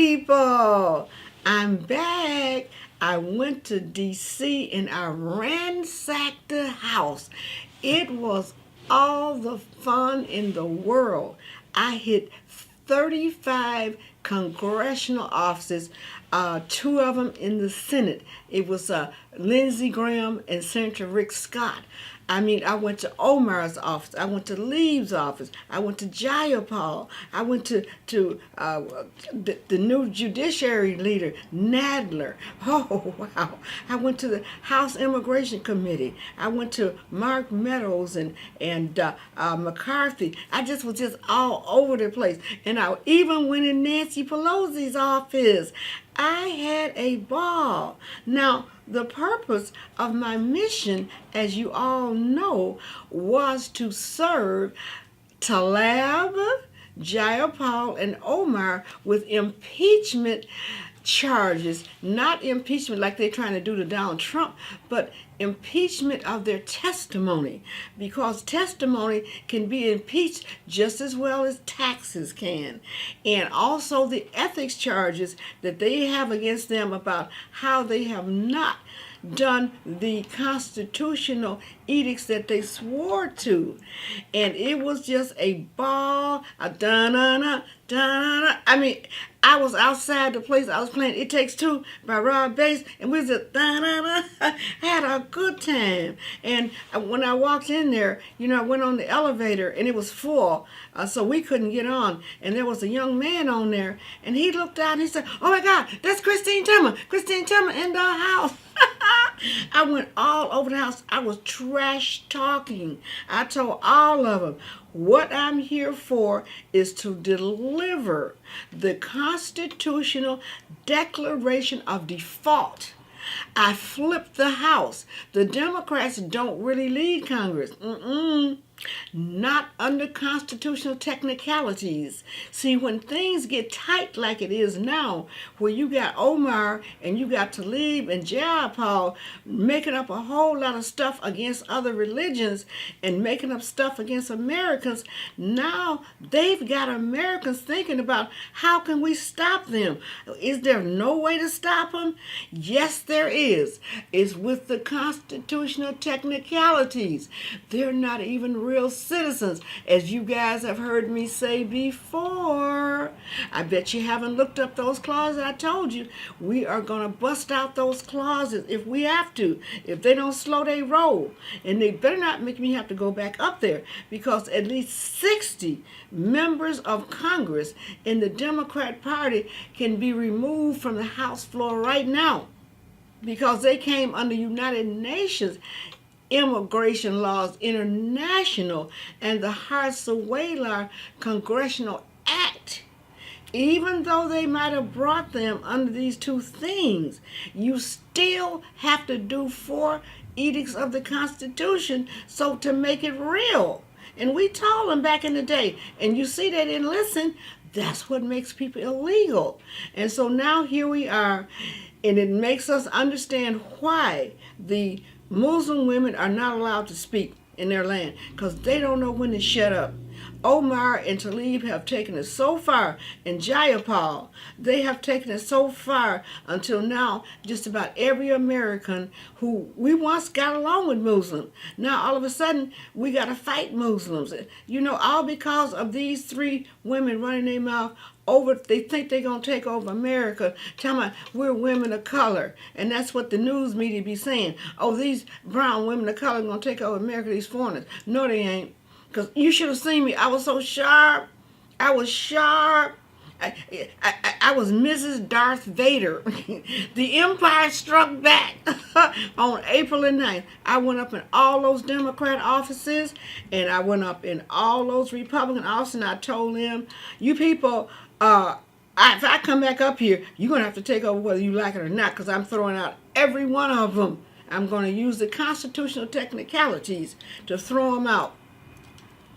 people, I'm back. I went to DC and I ransacked the house. It was all the fun in the world. I hit 35 congressional offices, two of them in the Senate. It was Lindsey Graham and Senator Rick Scott. I mean, I went to Omar's office. I went to Lee's office. I went to Jayapal. I went to the new judiciary leader, Nadler. Oh, wow. I went to the House Immigration Committee. I went to Mark Meadows and McCarthy. I just was just all over the place. And I even went in Nancy Pelosi's office. I had a ball. Now, the purpose of my mission, as you all know, was to serve Talib, Jayapal, and Omar with impeachment charges, not impeachment like they're trying to do to Donald Trump, but impeachment of their testimony, because testimony can be impeached just as well as taxes can. And also the ethics charges that they have against them about how they have not done the constitutional edicts that they swore to. And it was just a ball, a da-na-na, da-na-na. I mean, I was outside the place. I was playing It Takes Two by Rob Bass, and we was just da-na-na. I had a good time. And when I walked in there, I went on the elevator, and it was full, so we couldn't get on. And there was a young man on there, and he looked out, and he said, "Oh, my God, that's Christine Timmon in the house." I went all over the house. I was trash talking. I told all of them, what I'm here for is to deliver the Constitutional Declaration of Default. I flipped the House. The Democrats don't really lead Congress. Not under constitutional technicalities. See, when things get tight like it is now, where you got Omar and you got Talib and Jayapal making up a whole lot of stuff against other religions and making up stuff against Americans, now they've got Americans thinking about how can we stop them? Is there no way to stop them? Yes, there is. It's with the constitutional technicalities. They're not even real citizens, as you guys have heard me say before. I bet you haven't looked up those clauses I told you. We are going to bust out those clauses if we have to, if they don't slow their roll. And they better not make me have to go back up there, because at least 60 members of Congress in the Democrat Party can be removed from the House floor right now, because they came under United Nations immigration laws, international, and the Hart-Sawela Congressional Act. Even though they might have brought them under these two things, you still have to do 4 edicts of the Constitution so to make it real. And we told them back in the day, and you see they didn't listen. That's what makes people illegal. And so now here we are, and it makes us understand why the Muslim women are not allowed to speak in their land, because they don't know when to shut up. Omar and Talib have taken it so far, and Jayapal, they have taken it so far until now just about every American who we once got along with Muslims, now all of a sudden we got to fight Muslims. All because of these 3 women running their mouth over. They think they're going to take over America, telling me we're women of color. And that's what the news media be saying. Oh, these brown women of color are going to take over America, these foreigners. No, they ain't. Because you should have seen me. I was so sharp. I was sharp. I was Mrs. Darth Vader. The Empire struck back on April the 9th. I went up in all those Democrat offices, and I went up in all those Republican offices, and I told them, you people, if I come back up here, you're going to have to take over whether you like it or not, because I'm throwing out every one of them. I'm going to use the constitutional technicalities to throw them out.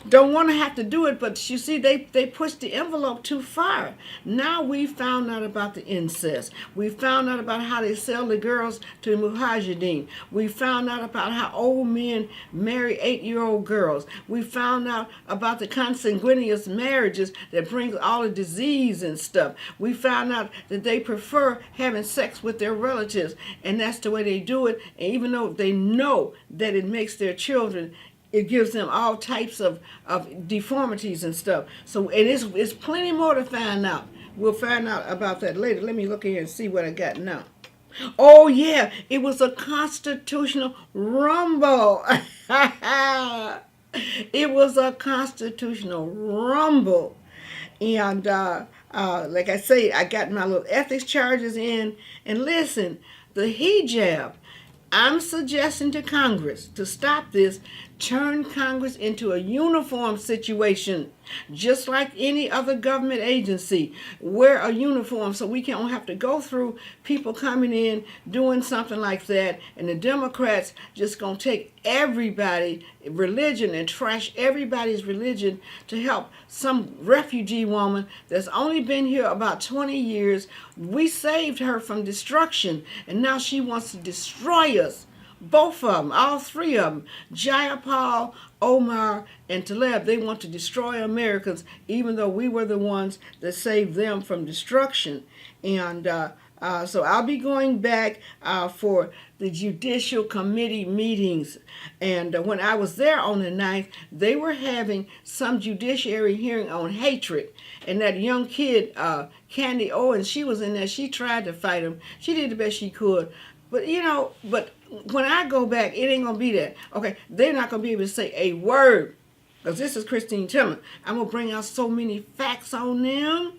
don't want to have to do it, but you see, they pushed the envelope too far. Now we found out about the incest. We found out about how they sell the girls to mujahideen. We found out about how old men marry 8-year-old girls. We found out about the consanguineous marriages that brings all the disease and stuff. We found out that they prefer having sex with their relatives, and that's the way they do it. And even though they know that it makes their children, it gives them all types of deformities and stuff. So it's plenty more to find out. We'll find out about that later. Let me look in here and see what I got now. Oh yeah, it was a constitutional rumble. It was a constitutional rumble. And like I say, I got my little ethics charges in. And listen, the hijab, I'm suggesting to Congress to stop this, turn Congress into a uniform situation, just like any other government agency. Wear a uniform so we don't have to go through people coming in doing something like that, and the Democrats just gonna take everybody religion and trash everybody's religion to help some refugee woman that's only been here about 20 years. We saved her from destruction, and now she wants to destroy us. Both of them, all three of them, Jayapal, Omar, and Taleb, they want to destroy Americans, even though we were the ones that saved them from destruction. And so I'll be going back for the Judicial Committee meetings. And when I was there on the 9th, they were having some judiciary hearing on hatred. And that young kid, Candy Owens, she was in there. She tried to fight him. She did the best she could. But, but when I go back, it ain't going to be that. Okay, they're not going to be able to say a word. Because this is Christine Timmon. I'm going to bring out so many facts on them.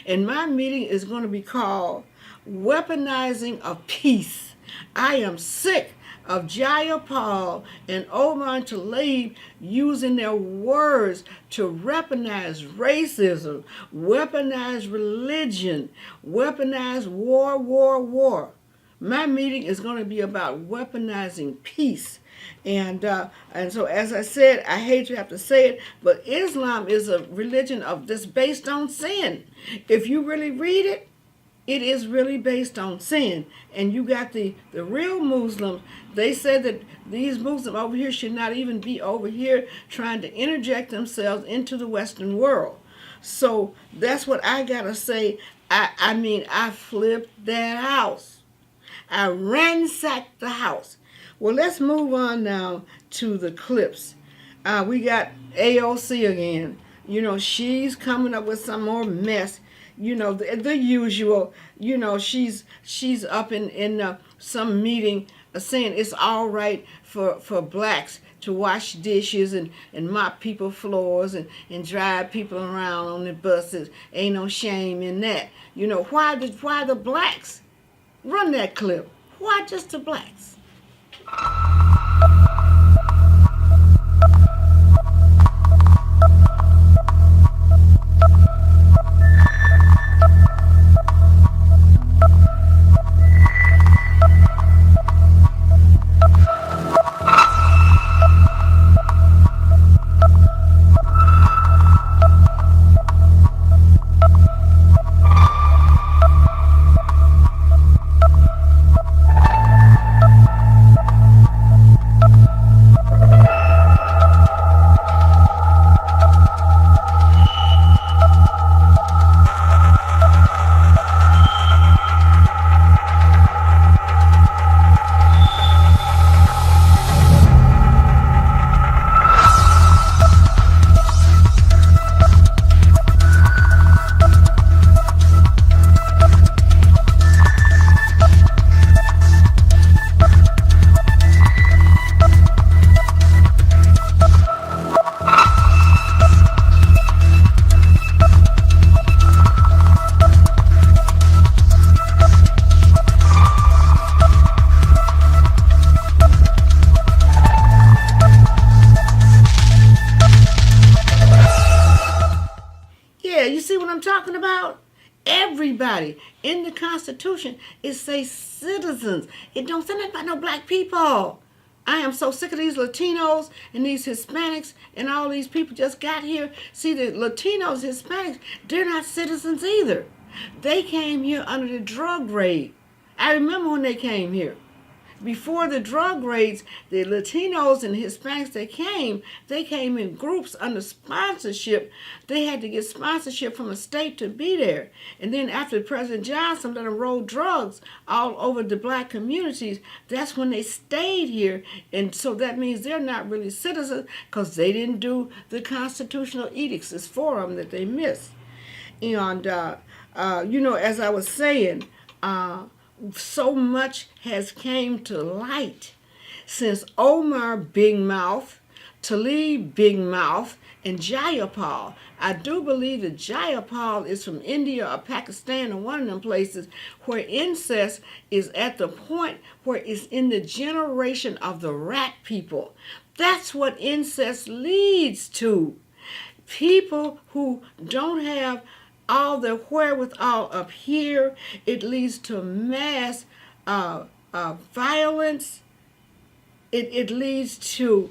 And my meeting is going to be called Weaponizing of Peace. I am sick of Jayapal and Omar Talib using their words to weaponize racism, weaponize religion, weaponize war. My meeting is going to be about weaponizing peace. And so, as I said, I hate to have to say it, but Islam is a religion that's based on sin. If you really read it, it is really based on sin. And you got the real Muslims. They said that these Muslims over here should not even be over here trying to interject themselves into the Western world. So that's what I got to say. I flipped that house. I ransacked the house. Well, let's move on now to the clips. We got AOC again. She's coming up with some more mess. The usual. She's up in some meeting saying it's all right for blacks to wash dishes and mop people's floors and drive people around on the buses. Ain't no shame in that. Why the blacks? Run that clip. Why just the blacks? Talking about everybody in the Constitution. It says citizens. It don't say nothing about no black people. I am so sick of these Latinos and these Hispanics and all these people just got here. See, the Latinos, Hispanics, they're not citizens either. They came here under the drug raid. I remember when they came here. Before the drug raids, the Latinos and Hispanics that they came in groups under sponsorship. They had to get sponsorship from the state to be there. And then after President Johnson let them roll drugs all over the black communities, that's when they stayed here. And so that means they're not really citizens because they didn't do the constitutional edicts. It's for them that they missed. And, as I was saying, so much has came to light since Omar Big Mouth, Talib Big Mouth, and Jayapal. I do believe that Jayapal is from India or Pakistan or one of them places where incest is at the point where it's in the generation of the rat people. That's what incest leads to. People who don't have all the wherewithal up here, it leads to mass violence. It leads to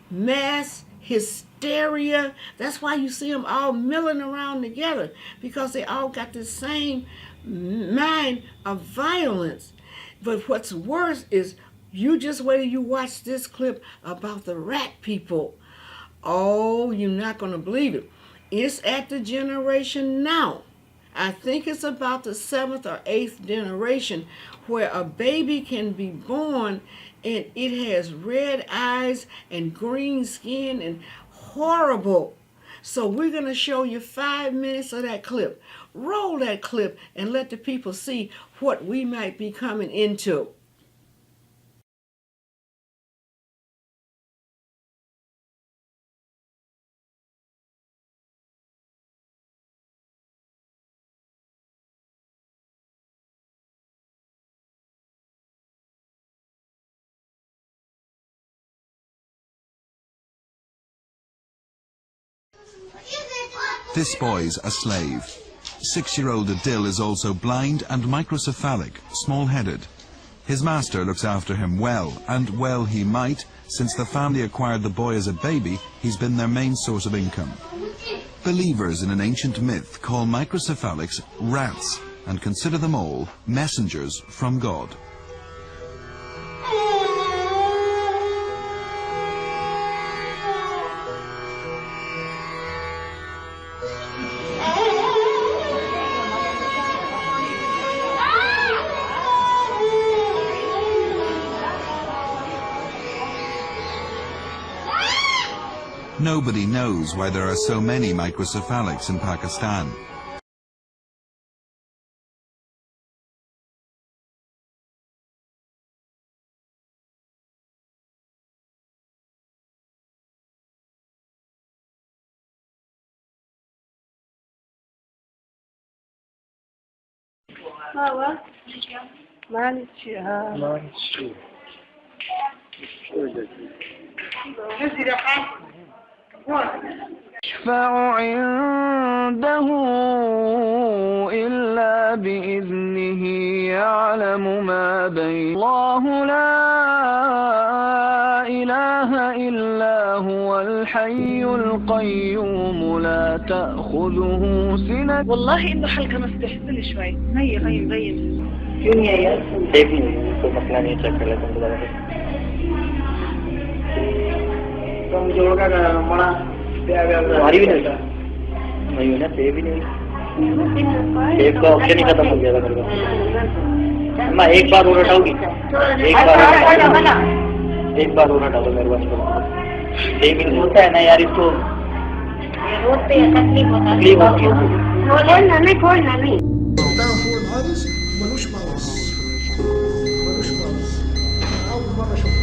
mass hysteria. That's why you see them all milling around together, because they all got the same mind of violence. But what's worse is you just wait till you watch this clip about the rat people. Oh, you're not going to believe it. It's at the generation now. I think it's about the 7th or 8th generation where a baby can be born and it has red eyes and green skin and horrible. So we're going to show you 5 minutes of that clip. Roll that clip and let the people see what we might be coming into. This boy's a slave. 6-year-old Adil is also blind and microcephalic, small-headed. His master looks after him well, and well he might. Since the family acquired the boy as a baby, he's been their main source of income. Believers in an ancient myth call microcephalics rats and consider them all messengers from God. Nobody knows why there are so many microcephalics in Pakistan. يشفع عنده إلا بإذنه يعلم ما بين الله لا إله إلا هو الحي القيوم لا تأخذه سنة. والله إنه حلقة مستحسن شوي. هي مبين دنيا يا देखिए तो मसला नहीं check कर लेते हैं दोबारा तो मुझे होगा ना मना हमारी भी नहीं था नहीं ना सेव ही नहीं सेव का ऑप्शन ही खत्म हो गया था मेरे को मैं एक बार और हटाऊंगी एक बार और हटा दो मेरे पास लेकिन होता है ना यार इसको रोड पे तकलीफ होती है खोलना नहीं ملوش مغص أول مرة أشوفه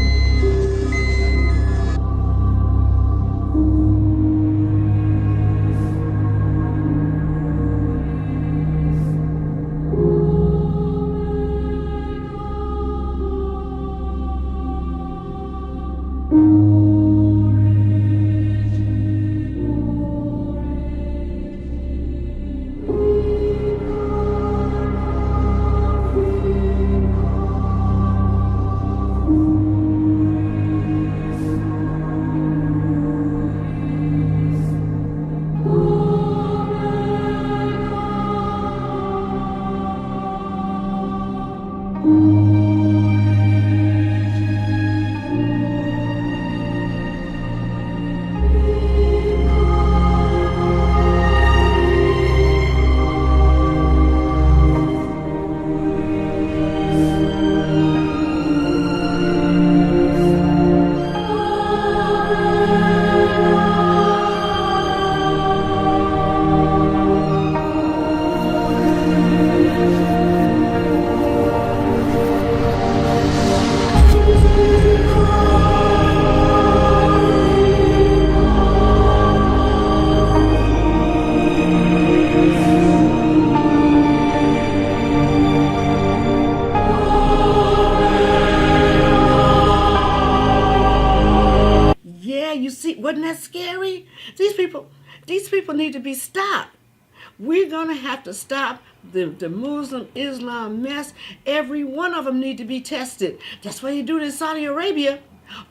you see, wasn't that scary? These people need to be stopped. We're going to have to stop the Muslim Islam mess. Every one of them need to be tested. That's why you do it in Saudi Arabia.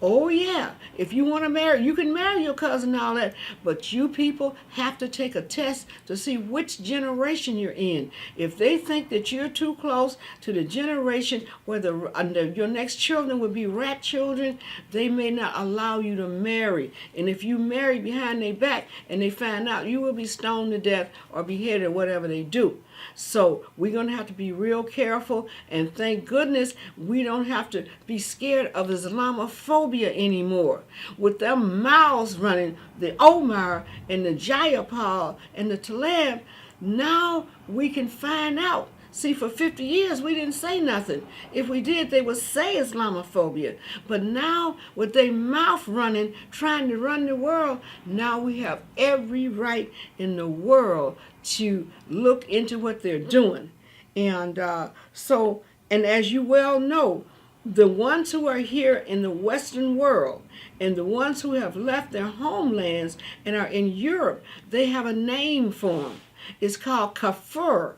Oh yeah, if you want to marry, you can marry your cousin and all that, but you people have to take a test to see which generation you're in. If they think that you're too close to the generation where your next children will be rat children, they may not allow you to marry. And if you marry behind their back and they find out, you will be stoned to death or beheaded or whatever they do. So we're going to have to be real careful, and thank goodness we don't have to be scared of Islamophobia anymore. With their mouths running, the Omar and the Jayapal and the Talib, now we can find out. See, for 50 years, we didn't say nothing. If we did, they would say Islamophobia. But now, with their mouth running, trying to run the world, now we have every right in the world to look into what they're doing. And and as you well know, the ones who are here in the Western world and the ones who have left their homelands and are in Europe, they have a name for them. It's called kafir.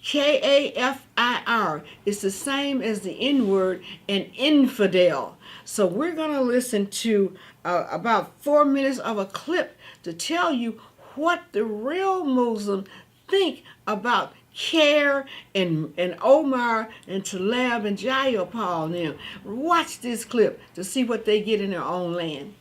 Kafir. It's the same as the N-word, an infidel. So we're going to listen to about 4 minutes of a clip to tell you what the real Muslims think about Care and Omar and Talib and Jayapal and them. Watch this clip to see what they get in their own land.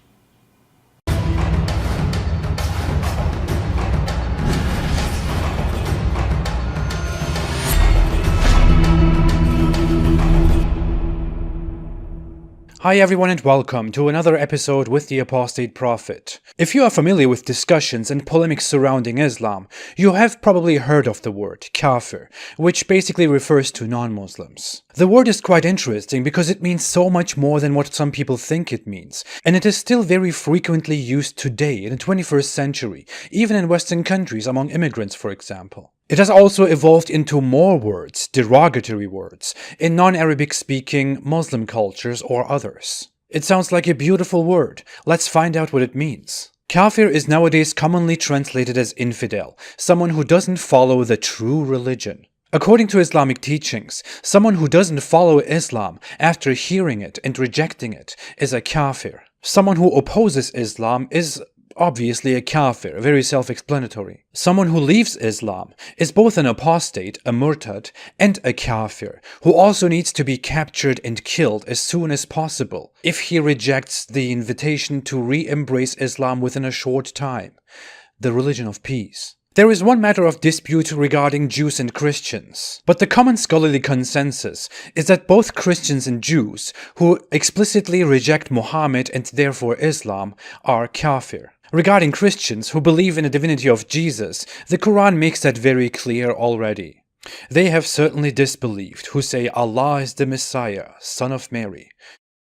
Hi everyone and welcome to another episode with the Apostate Prophet. If you are familiar with discussions and polemics surrounding Islam, you have probably heard of the word kafir, which basically refers to non-Muslims. The word is quite interesting because it means so much more than what some people think it means, and it is still very frequently used today in the 21st century, even in Western countries among immigrants, for example. It has also evolved into more words, derogatory words, in non-Arabic speaking Muslim cultures or others. It sounds like a beautiful word. Let's find out what it means. Kafir is nowadays commonly translated as infidel, someone who doesn't follow the true religion. According to Islamic teachings, someone who doesn't follow Islam after hearing it and rejecting it is a kafir. Someone who opposes Islam is obviously a kafir, very self-explanatory. Someone who leaves Islam is both an apostate, a murtad, and a kafir, who also needs to be captured and killed as soon as possible if he rejects the invitation to re-embrace Islam within a short time, the religion of peace. There is one matter of dispute regarding Jews and Christians, but the common scholarly consensus is that both Christians and Jews who explicitly reject Muhammad and therefore Islam are kafir. Regarding Christians who believe in the divinity of Jesus, the Quran makes that very clear already. They have certainly disbelieved who say Allah is the Messiah, son of Mary.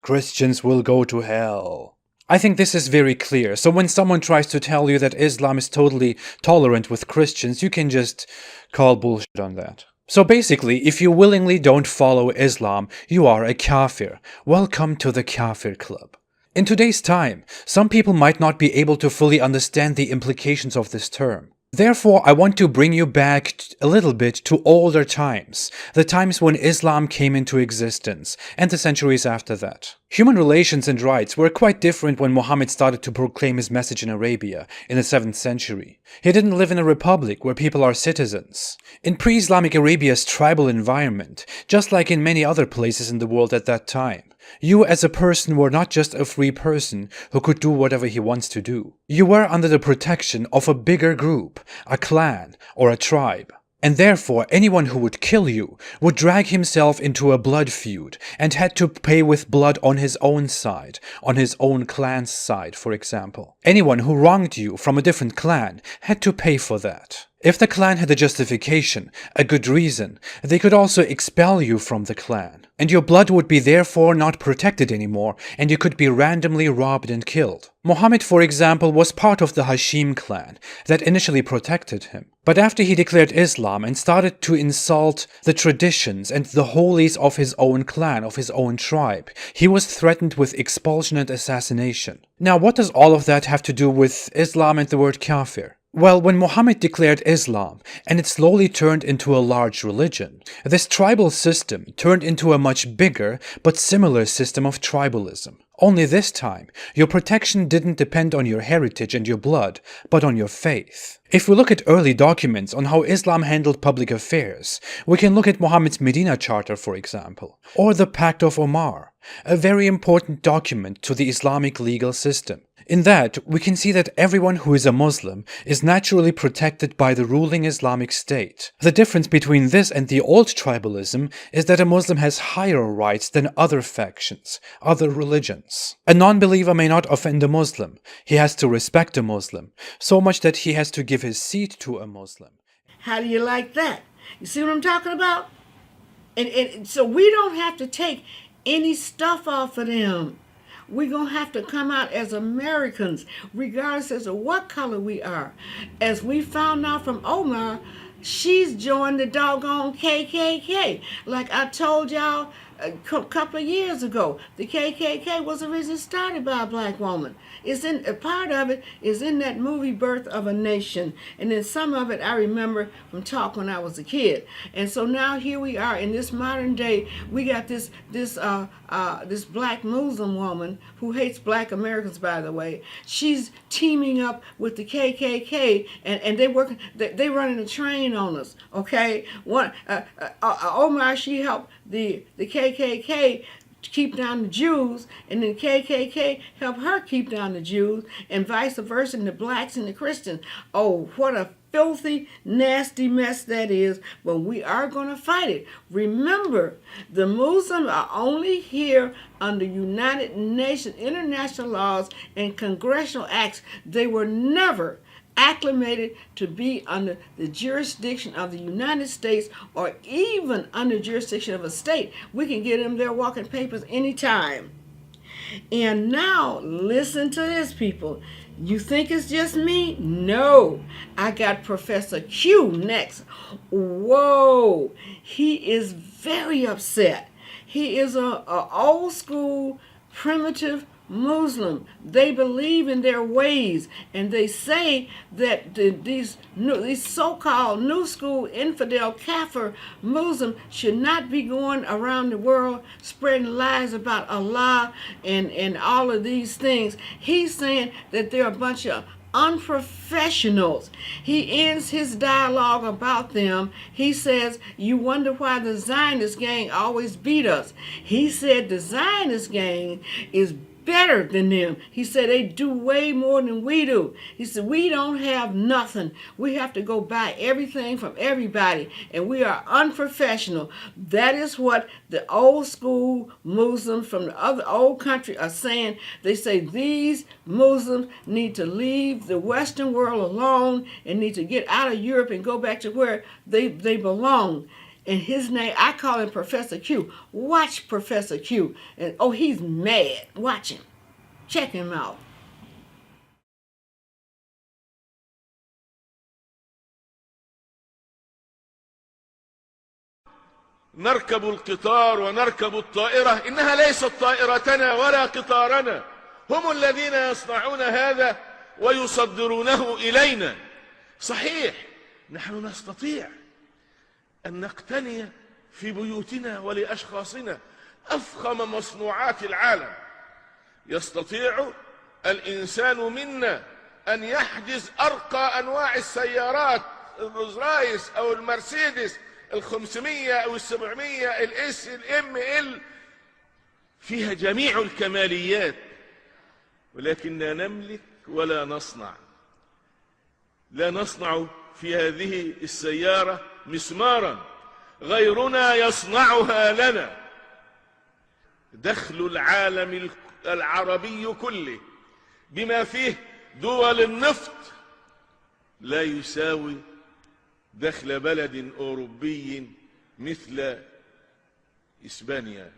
Christians will go to hell. I think this is very clear, so when someone tries to tell you that Islam is totally tolerant with Christians, you can just call bullshit on that. So basically, if you willingly don't follow Islam, you are a kafir. Welcome to the Kafir Club. In today's time, some people might not be able to fully understand the implications of this term. Therefore, I want to bring you back a little bit to older times, the times when Islam came into existence, and the centuries after that. Human relations and rights were quite different when Muhammad started to proclaim his message in Arabia in the 7th century. He didn't live in a republic where people are citizens. In pre-Islamic Arabia's tribal environment, just like in many other places in the world at that time, you as a person were not just a free person who could do whatever he wants to do. You were under the protection of a bigger group, a clan, or a tribe. And therefore, anyone who would kill you would drag himself into a blood feud and had to pay with blood on his own side, on his own clan's side, for example. Anyone who wronged you from a different clan had to pay for that. If the clan had a justification, a good reason, they could also expel you from the clan, and your blood would be therefore not protected anymore, and you could be randomly robbed and killed. Muhammad, for example, was part of the Hashim clan that initially protected him. But after he declared Islam and started to insult the traditions and the holies of his own clan, of his own tribe, he was threatened with expulsion and assassination. Now, what does all of that have to do with Islam and the word kafir? Well, when Muhammad declared Islam, and it slowly turned into a large religion, this tribal system turned into a much bigger but similar system of tribalism. Only this time, your protection didn't depend on your heritage and your blood, but on your faith. If we look at early documents on how Islam handled public affairs, we can look at Muhammad's Medina Charter, for example, or the Pact of Omar, a very important document to the Islamic legal system. In that, we can see that everyone who is a Muslim is naturally protected by the ruling Islamic State. The difference between this and the old tribalism is that a Muslim has higher rights than other factions, other religions. A non-believer may not offend a Muslim. He has to respect a Muslim, so much that he has to give his seat to a Muslim. How do you like that? You see what I'm talking about? And so we don't have to take any stuff off of them. We're going to have to come out as Americans, regardless as to what color we are. As we found out from Omar, she's joined the doggone KKK. Like I told y'all a couple of years ago, the KKK was originally started by a black woman. A part of it is in that movie Birth of a Nation, and then some of it I remember from talk when I was a kid. And so now here we are in this modern day. We got this black Muslim woman who hates black Americans, by the way. She's teaming up with the KKK, and they running a train on us. Okay, Omar, she helped the KKK keep down the Jews, and then KKK help her keep down the Jews, and vice versa, and the blacks and the Christians. Oh, what a filthy, nasty mess that is, but we are going to fight it. Remember, the Muslims are only here under United Nations international laws and congressional acts. They were never acclimated to be under the jurisdiction of the United States or even under jurisdiction of a state. We can get them their walking papers anytime. And now, listen to this, people. You think it's just me? No. I got Professor Q next. Whoa. He is very upset. He is a old school, primitive Muslim. They believe in their ways, and they say that these so-called new school infidel kafir Muslims should not be going around the world spreading lies about Allah and all of these things. He's saying that they're a bunch of unprofessionals. He ends his dialogue about them. He says, you wonder why the Zionist gang always beat us. He said the Zionist gang is better than them. He said they do way more than we do. He said we don't have nothing. We have to go buy everything from everybody, and we are unprofessional. That is what the old school Muslims from the other old country are saying. They say these Muslims need to leave the Western world alone and need to get out of Europe and go back to where they belong. And his name, I call him Professor Q. Watch Professor Q. And oh, he's mad. Watch him. Check him out. نركب القطار ونركب الطائرة، إنها ليست طائرتنا ولا قطارنا. هم الذين يصنعون هذا ويصدرونه إلينا. صحيح، نحن نستطيع أن نقتني في بيوتنا ولأشخاصنا أفخم مصنوعات العالم. يستطيع الإنسان منا أن يحجز أرقى أنواع السيارات، الرولز رايس أو المرسيدس 500 أو 700 الاس الام ال، فيها جميع الكماليات، ولكننا نملك ولا نصنع. لا نصنع في هذه السيارة مسمارا، غيرنا يصنعها لنا. دخل العالم العربي كله بما فيه دول النفط لا يساوي دخل بلد أوروبي مثل إسبانيا،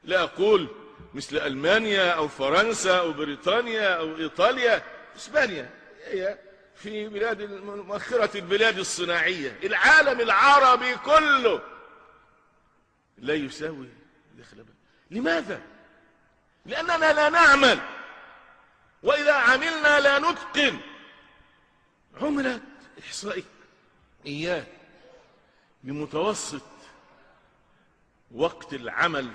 لا أقول مثل ألمانيا أو فرنسا أو بريطانيا أو إيطاليا. إسبانيا هي في بلاد مؤخرة البلاد الصناعية. العالم العربي كله لا يساوي دخل بلد. لماذا؟ لأننا لا نعمل، وإذا عملنا لا نتقن. عملت إحصائيات بمتوسط وقت العمل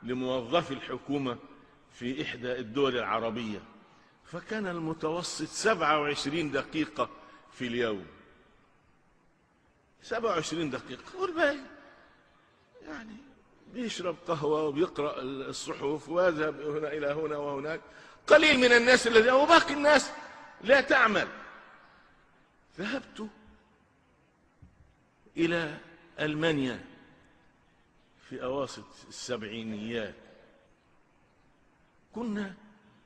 لموظفي الحكومة في إحدى الدول العربية، فكان المتوسط 27 دقيقة في اليوم. 27 دقيقة، والباقي يعني بيشرب قهوة وبيقرأ الصحف ويذهب هنا إلى هنا وهناك. قليل من الناس الذين، وباقي الناس لا تعمل. ذهبت إلى ألمانيا في أواسط السبعينيات. كنا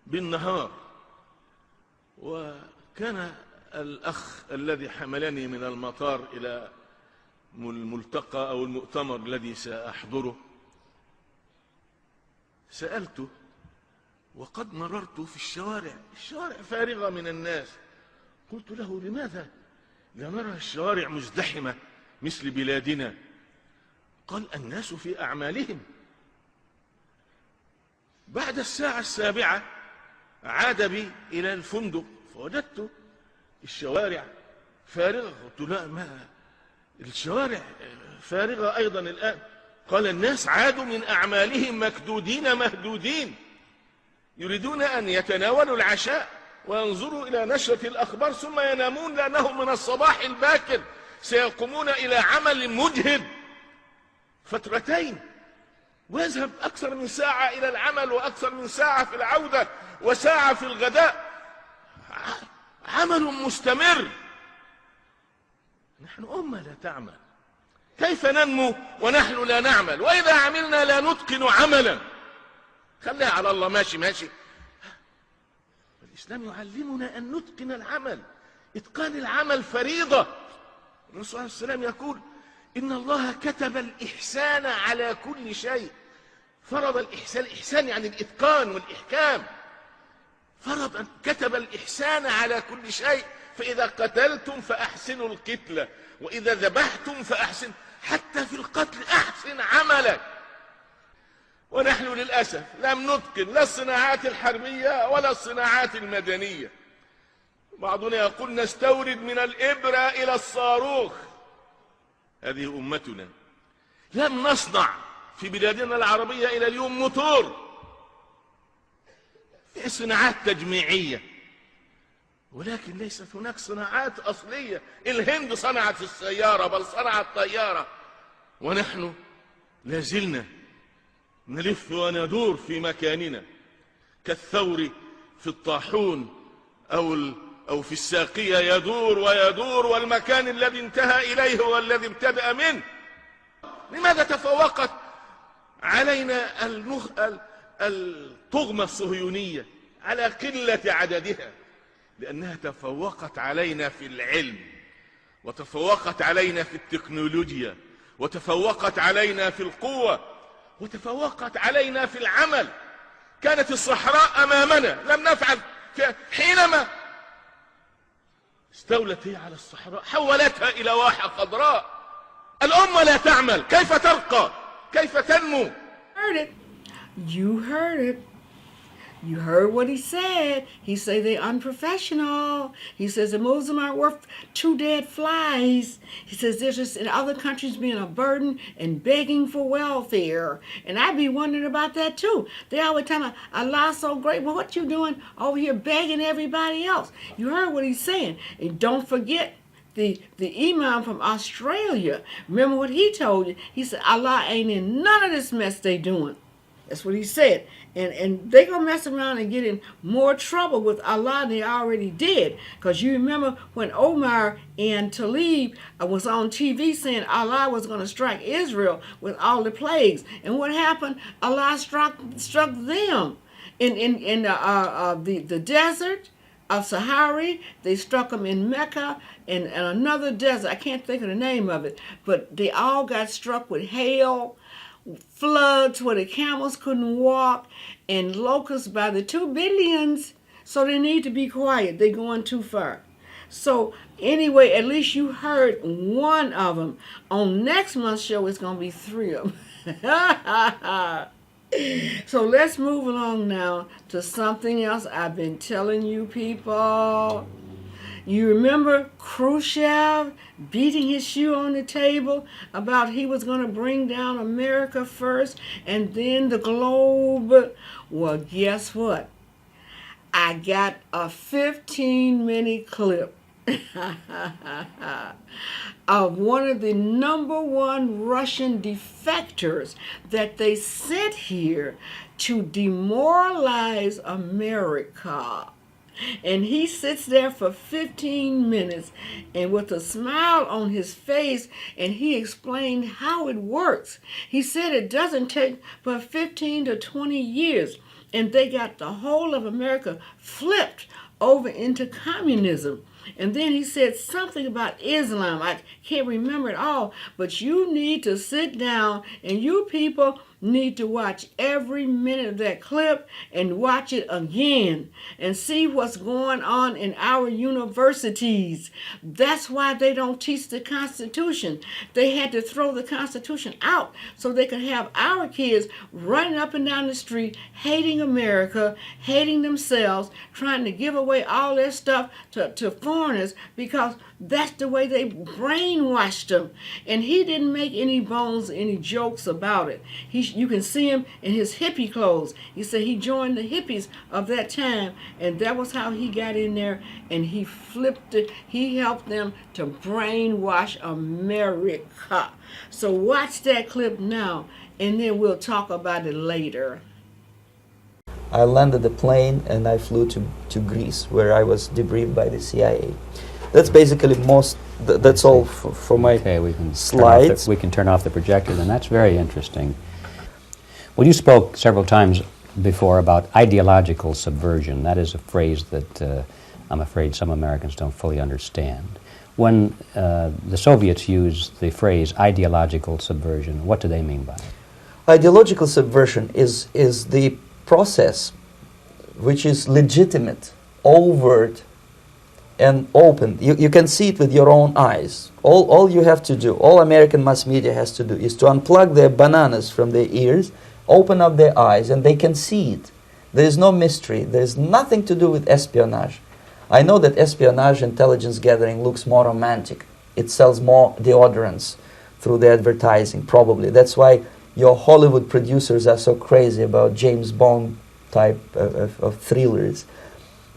بالنهار، وكان الأخ الذي حملني من المطار إلى الملتقى أو المؤتمر الذي سأحضره سألته، وقد مررت في الشوارع فارغة من الناس. قلت له: لماذا لا نرى الشوارع مزدحمة مثل بلادنا؟ قال: الناس في أعمالهم. بعد الساعة 7 عاد بي إلى الفندق، فوجدت الشوارع فارغة. قلت: لا، ما الشوارع فارغة أيضا الآن. قال: الناس عادوا من أعمالهم مكدودين مهدودين، يريدون أن يتناولوا العشاء وينظروا إلى نشرة الأخبار ثم ينامون، لأنهم من الصباح الباكر سيقومون إلى عمل مجهد فترتين، ويذهب أكثر من ساعة إلى العمل وأكثر من ساعة في العودة وساعة في الغداء. عمل مستمر. نحن أمة لا تعمل، كيف ننمو ونحن لا نعمل؟ وإذا عملنا لا نتقن عملا. خليها على الله، ماشي. الإسلام يعلمنا أن نتقن العمل. إتقان العمل فريضة. الرسول عليه السلام يقول: إن الله كتب الإحسان على كل شيء. فرض الإحسان. الإحسان يعني الإتقان والإحكام. كتب الإحسان على كل شيء. فإذا قتلتم فأحسنوا القتلة، وإذا ذبحتم فأحسن. حتى في القتل أحسن عملك. ونحن للأسف لم نتقن لا الصناعات الحربية ولا الصناعات المدنية. بعضنا يقول: نستورد من الإبرة إلى الصاروخ. هذه أمتنا. لم نصنع في بلادنا العربية إلى اليوم موتور. في صناعات تجميعية، ولكن ليست هناك صناعات أصلية. الهند صنعت السيارة، بل صنعت طيارة، ونحن لازلنا نلف وندور في مكاننا كالثور في الطاحون أو في الساقية، يدور ويدور، والمكان الذي انتهى إليه هو الذي ابتدأ منه. لماذا تفوقت علينا الطغمة الصهيونية على قلة عددها؟ لأنها تفوقت علينا في العلم، وتفوقت علينا في التكنولوجيا، وتفوقت علينا في القوة، وتفوقت علينا في العمل. كانت الصحراء أمامنا لم نفعل. حينما استولت هي على الصحراء حولتها إلى واحة خضراء. الأمة لا تعمل، كيف ترقى؟ كيف تنمو؟ You heard it. You heard what he said. He said they're unprofessional. He says the Muslims aren't worth 2 dead flies. He says they're just in other countries being a burden and begging for welfare. And I'd be wondering about that too. They always tell me, Allah's so great. Well, what you doing over here begging everybody else? You heard what he's saying. And don't forget the imam from Australia. Remember what he told you? He said Allah ain't in none of this mess they doing. That's what he said. And they're going to mess around and get in more trouble with Allah than they already did. Because you remember when Omar and Talib was on TV saying Allah was going to strike Israel with all the plagues. And what happened? Allah struck them in the desert of Sahari. They struck them in Mecca and another desert. I can't think of the name of it, but they all got struck with hail, floods where the camels couldn't walk, and locusts by the 2 billions. So they need to be quiet. They're going too far. So anyway, at least you heard one of them. On next month's show, it's going to be 3 of them. So let's move along now to something else I've been telling you people. You remember Khrushchev beating his shoe on the table about he was going to bring down America first and then the globe? Well, guess what? I got a 15-minute clip of one of the #1 Russian defectors that they sent here to demoralize America. And he sits there for 15 minutes and with a smile on his face, and he explained how it works. He said it doesn't take but 15 to 20 years, and they got the whole of America flipped over into communism. And then he said something about Islam. I can't remember it all, but you need to sit down, and you people need to watch every minute of that clip and watch it again and see what's going on in our universities. That's why they don't teach the Constitution. They had to throw the Constitution out so they could have our kids running up and down the street, hating America, hating themselves, trying to give away all their stuff to foreigners, because that's the way they brainwashed them. And he didn't make any bones, any jokes about it. You can see him in his hippie clothes. He said he joined the hippies of that time, and that was how he got in there, and he flipped it. He helped them to brainwash America. So watch that clip now, and then we'll talk about it later. I landed the plane and I flew to Greece, where I was debriefed by the CIA. That's basically that's all for my slides. We can turn off the projector, then. That's very interesting. Well, you spoke several times before about ideological subversion. That is a phrase that I'm afraid some Americans don't fully understand. When the Soviets used the phrase ideological subversion, what do they mean by it? Ideological subversion is the process which is legitimate, overt, and open. You can see it with your own eyes. All you have to do, all American mass media has to do, is to unplug their bananas from their ears, open up their eyes, and they can see it. There is no mystery. There is nothing to do with espionage. I know that espionage intelligence gathering looks more romantic. It sells more deodorants through the advertising, probably. That's why your Hollywood producers are so crazy about James Bond type of thrillers.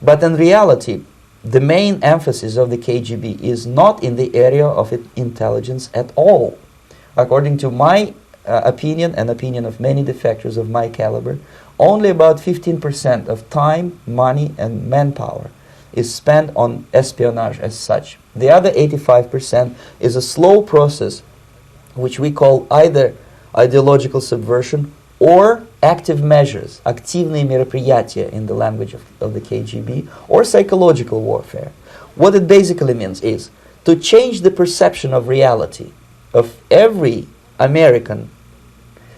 But in reality, the main emphasis of the KGB is not in the area of intelligence at all. According to my opinion and opinion of many defectors of my caliber, only about 15% of time, money, and manpower is spent on espionage as such. The other 85% is a slow process which we call either ideological subversion or active measures, активные мероприятия in the language of the KGB, or psychological warfare. What it basically means is to change the perception of reality of every American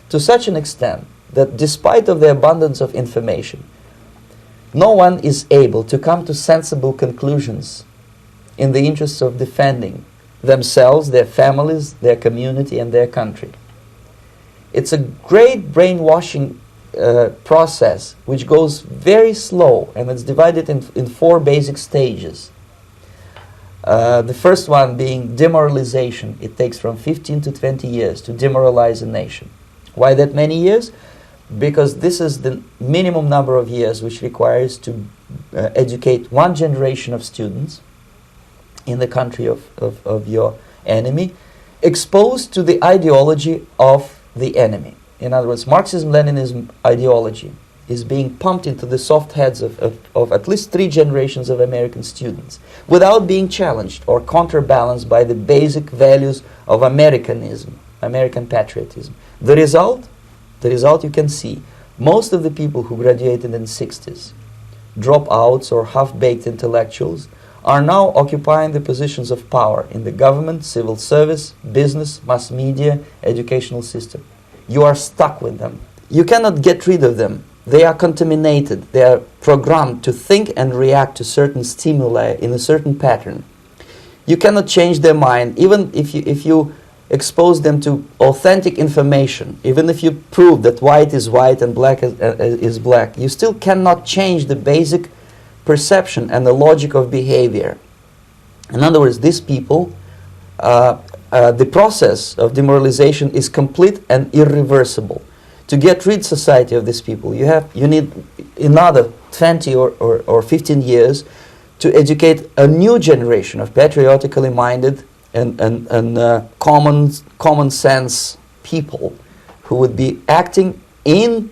to such an extent that despite of the abundance of information, no one is able to come to sensible conclusions in the interests of defending themselves, their families, their community, and their country. It's a great brainwashing process which goes very slow, and it's divided in 4 basic stages. The first one being demoralization. It takes from 15 to 20 years to demoralize a nation. Why that many years? Because this is the minimum number of years which requires to educate one generation of students in the country of your enemy, exposed to the ideology of the enemy. In other words, Marxism-Leninism ideology is being pumped into the soft heads of at least 3 generations of American students without being challenged or counterbalanced by the basic values of Americanism, American patriotism. The result you can see. Most of the people who graduated in the 60s dropouts or half-baked intellectuals are now occupying the positions of power in the government, civil service, business, mass media, educational system. You are stuck with them. You cannot get rid of them. They are contaminated. They are programmed to think and react to certain stimuli in a certain pattern. You cannot change their mind, even if you expose them to authentic information, even if you prove that white is white and black is black. You still cannot change the basic perception and the logic of behavior. In other words, these people, the process of demoralization is complete and irreversible. To get rid society of these people, you need another 20 or 15 years to educate a new generation of patriotically minded and common sense people who would be acting in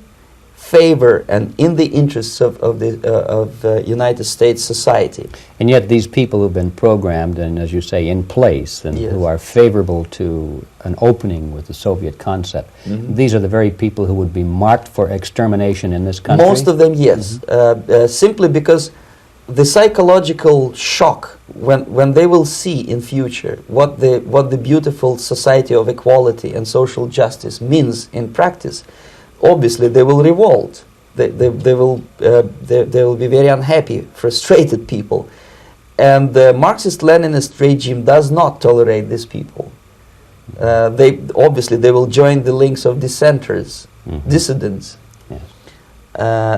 favor and in the interests of the United States society. And yet these people who've been programmed and, as you say, in place and Yes. who are favorable to an opening with the Soviet concept, these are the very people who would be marked for extermination in this country? Most of them, yes. Simply because the psychological shock when they will see in future what the beautiful society of equality and social justice means in practice, obviously they will revolt. They will be very unhappy, frustrated people, and the Marxist-Leninist regime does not tolerate these people. They will join the links of dissenters, dissidents. Yes.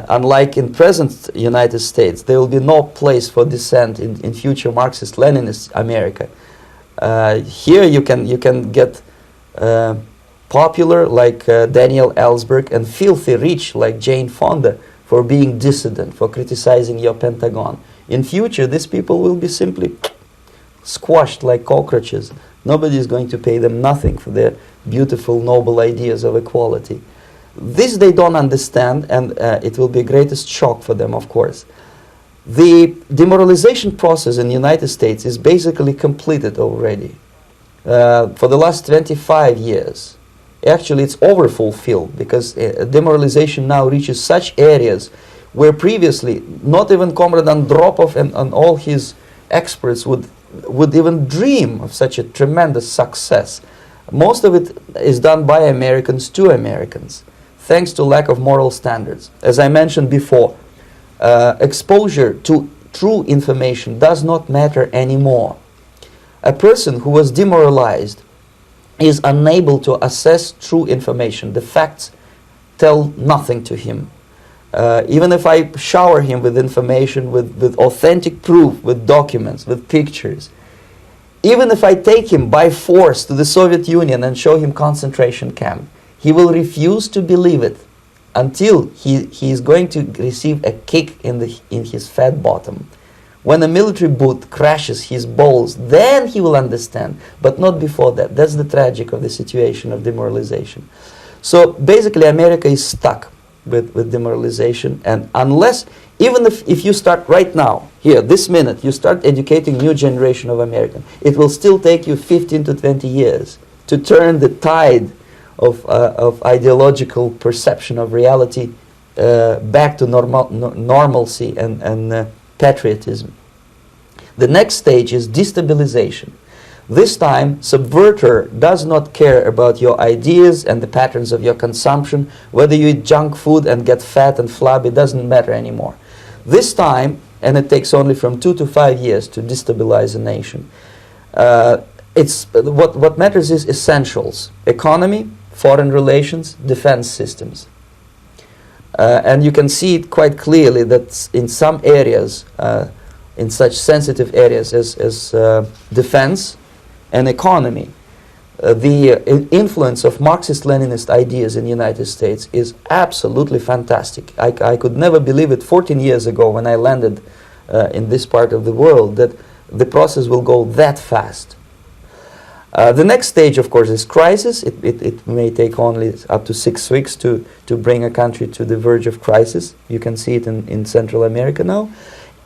Unlike in present United States, there will be no place for dissent in future Marxist-Leninist America. Here you can get popular like Daniel Ellsberg and filthy rich like Jane Fonda for being dissident, for criticizing your Pentagon. In future, these people will be simply squashed like cockroaches. Nobody is going to pay them nothing for their beautiful, noble ideas of equality. This they don't understand, and it will be a greatest shock for them, of course. The demoralization process in the United States is basically completed already. For the last 25 years. Actually, it's overfulfilled because demoralization now reaches such areas where previously not even Comrade Andropov and all his experts would even dream of such a tremendous success. Most of it is done by Americans to Americans, thanks to lack of moral standards. As I mentioned before, exposure to true information does not matter anymore. A person who was demoralized is unable to assess true information. The facts tell nothing to him. Even if I shower him with information, with authentic proof, with documents, with pictures, even if I take him by force to the Soviet Union and show him concentration camp, he will refuse to believe it until he is going to receive a kick in his fat bottom. When a military boot crashes his balls, then he will understand, but not before that. That's the tragic of the situation of demoralization. So basically America is stuck with demoralization, and unless, even if you start right now, here, this minute, you start educating new generation of Americans, it will still take you 15 to 20 years to turn the tide of ideological perception of reality back to normalcy and patriotism. The next stage is destabilization. This time, subverter does not care about your ideas and the patterns of your consumption. Whether you eat junk food and get fat and flabby, doesn't matter anymore. This time, and it takes only from 2 to 5 years to destabilize a nation, what matters is essentials: economy, foreign relations, defense systems. And you can see it quite clearly that in some areas, in such sensitive areas as defense and economy, the influence of Marxist-Leninist ideas in the United States is absolutely fantastic. I could never believe it 14 years ago when I landed in this part of the world that the process will go that fast. The next stage, of course, is crisis. It may take only up to 6 weeks to bring a country to the verge of crisis. You can see it in Central America now.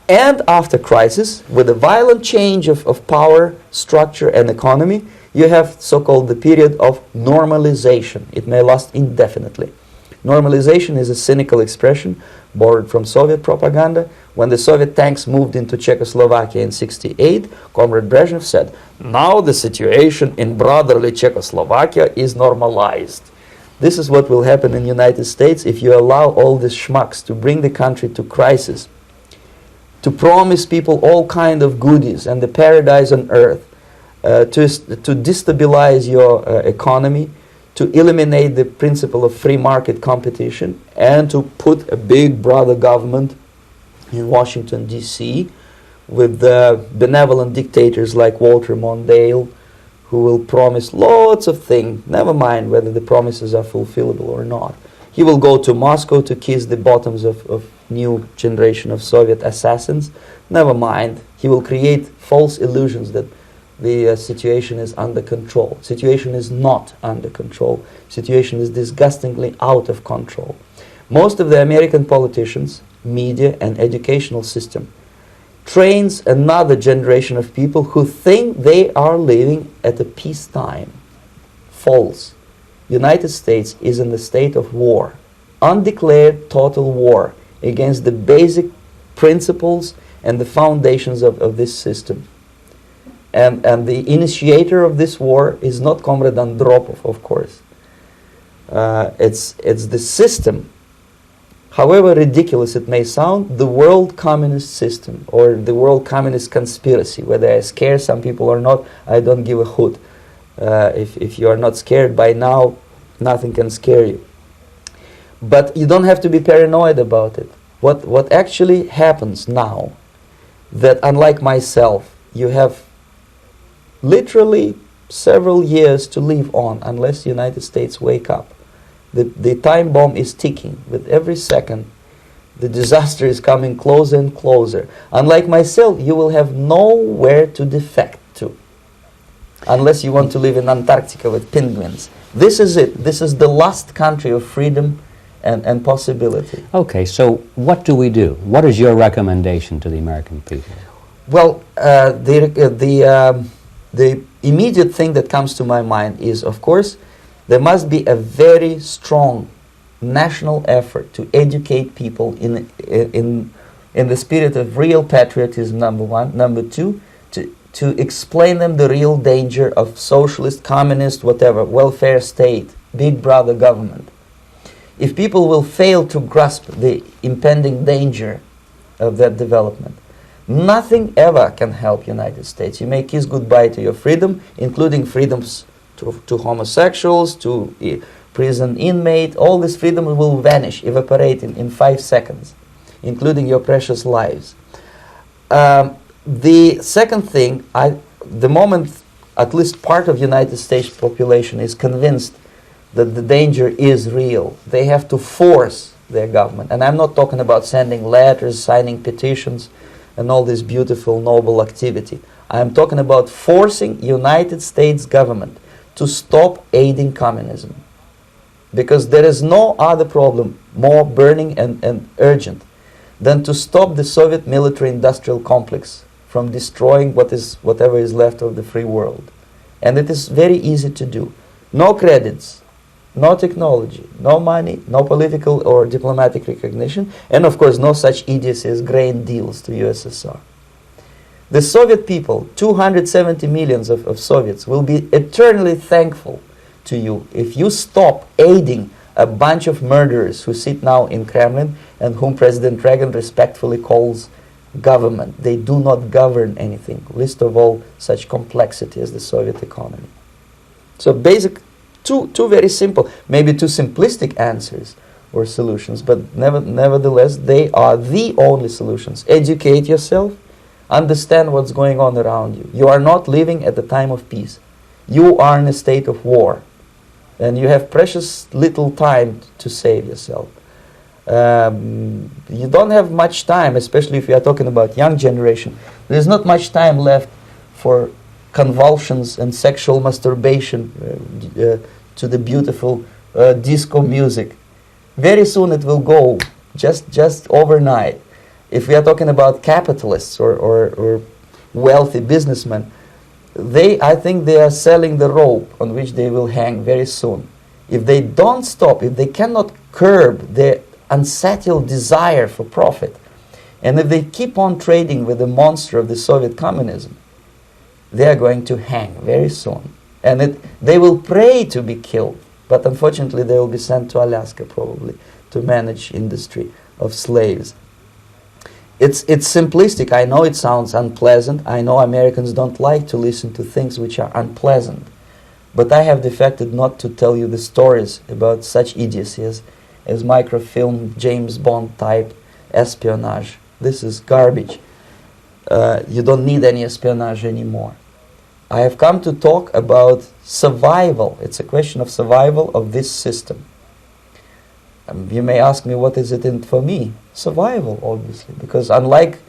And after crisis, with a violent change of power, structure, and economy, you have so-called the period of normalization. It may last indefinitely. Normalization is a cynical expression borrowed from Soviet propaganda. When the Soviet tanks moved into Czechoslovakia in '68, Comrade Brezhnev said, "Now the situation in brotherly Czechoslovakia is normalized." This is what will happen in the United States if you allow all these schmucks to bring the country to crisis, to promise people all kind of goodies and the paradise on earth, to destabilize your economy, to eliminate the principle of free market competition, and to put a big brother government in Washington, D.C., with benevolent dictators like Walter Mondale, who will promise lots of things, never mind whether the promises are fulfillable or not. He will go to Moscow to kiss the bottoms of new generation of Soviet assassins, never mind. He will create false illusions that the situation is under control. Situation is not under control. Situation is disgustingly out of control. Most of the American politicians, media, and educational system trains another generation of people who think they are living at a peacetime. False. United States is in the state of war, undeclared total war against the basic principles and the foundations of this system. And the initiator of this war is not Comrade Andropov, of course. It's the system. However ridiculous it may sound, the world communist system or the world communist conspiracy, whether I scare some people or not, I don't give a hoot. If you are not scared by now, nothing can scare you. But you don't have to be paranoid about it. What actually happens now, that unlike myself, you have literally several years to live on unless the United States wake up. The time bomb is ticking. With every second, the disaster is coming closer and closer. Unlike myself, you will have nowhere to defect to, unless you want to live in Antarctica with penguins. This is it. This is the last country of freedom and possibility. Okay, so what do we do? What is your recommendation to the American people? Well, the immediate thing that comes to my mind is, of course, there must be a very strong national effort to educate people in the spirit of real patriotism, number one. Number two, to explain them the real danger of socialist, communist, whatever, welfare state, big brother government. If people will fail to grasp the impending danger of that development, nothing ever can help United States. You may kiss goodbye to your freedom, including freedoms to homosexuals, to prison inmate. All this freedom will vanish, evaporate in 5 seconds, including your precious lives. The second thing, the moment at least part of United States population is convinced that the danger is real, they have to force their government. And I'm not talking about sending letters, signing petitions, and all this beautiful, noble activity. I'm talking about forcing United States government to stop aiding communism. Because there is no other problem more burning and urgent than to stop the Soviet military-industrial complex from destroying whatever is left of the free world. And it is very easy to do. No credits, no technology, no money, no political or diplomatic recognition, and of course no such idiocy as grain deals to USSR. The Soviet people, 270 millions of Soviets, will be eternally thankful to you if you stop aiding a bunch of murderers who sit now in Kremlin and whom President Reagan respectfully calls government. They do not govern anything, least of all such complexity as the Soviet economy. So basic, two very simple, maybe too simplistic answers or solutions, but nevertheless they are the only solutions. Educate yourself, understand what's going on around you. You are not living at the time of peace. You are in a state of war, and you have precious little time to save yourself. You don't have much time, especially if you are talking about young generation. There's not much time left for convulsions and sexual masturbation to the beautiful disco music. Very soon it will go, just overnight. If we are talking about capitalists or wealthy businessmen, I think they are selling the rope on which they will hang very soon. if they don't stop, if they cannot curb their unsettled desire for profit, and if they keep on trading with the monster of the Soviet communism, they are going to hang very soon. And they will pray to be killed, but unfortunately they will be sent to Alaska probably to manage industry of slaves. It's simplistic. I know it sounds unpleasant. I know Americans don't like to listen to things which are unpleasant. But I have defected not to tell you the stories about such idiocy as microfilm, James Bond type espionage. This is garbage. You don't need any espionage anymore. I have come to talk about survival. It's a question of survival of this system. You may ask me, what is it in for me? Survival, obviously, because unlike,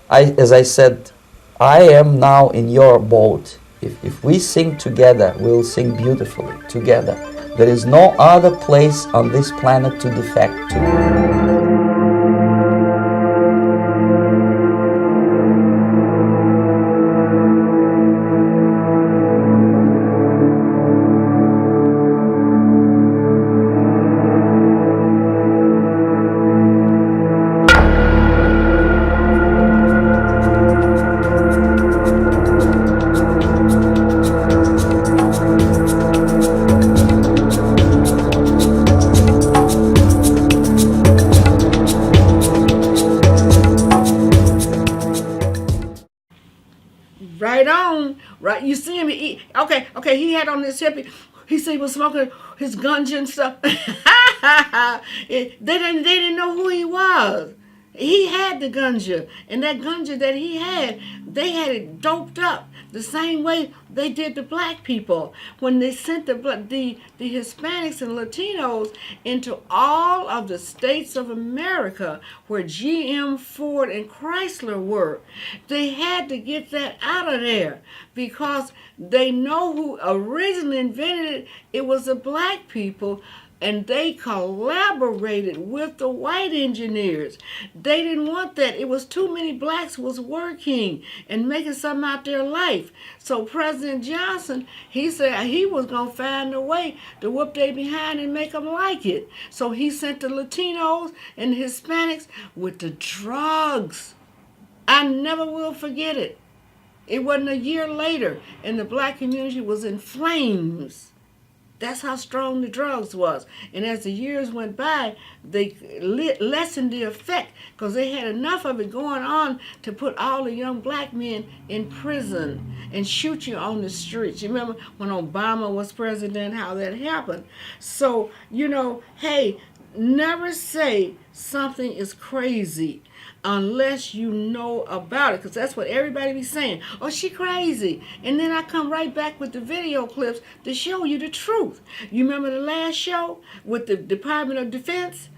as I said, I am now in your boat. If we sing together, we'll sing beautifully together. There is no other place on this planet to defect to. Right on. Right. You see him eat. Okay. He had on this hippie. He said he was smoking his ganja and stuff. They didn't know who he was. He had the ganja, and that ganja that he had, they had it doped up the same way they did the black people when they sent the Hispanics and Latinos into all of the states of America where GM, Ford, and Chrysler were. They had to get that out of there because they know who originally invented it. It was the black people. And they collaborated with the white engineers. They didn't want that. It was too many blacks was working and making something out their life. So President Johnson, he said he was going to find a way to whoop their behind and make them like it. So he sent the Latinos and the Hispanics with the drugs. I never will forget it. It wasn't a year later, and the black community was in flames. That's how strong the drugs was. And as the years went by, they lessened the effect because they had enough of it going on to put all the young black men in prison and shoot you on the streets. You remember when Obama was president, how that happened? So, hey, never say something is crazy unless you know about it, because that's what everybody be saying. Oh, she crazy. And then I come right back with the video clips to show you the truth. You remember the last show with the Department of Defense?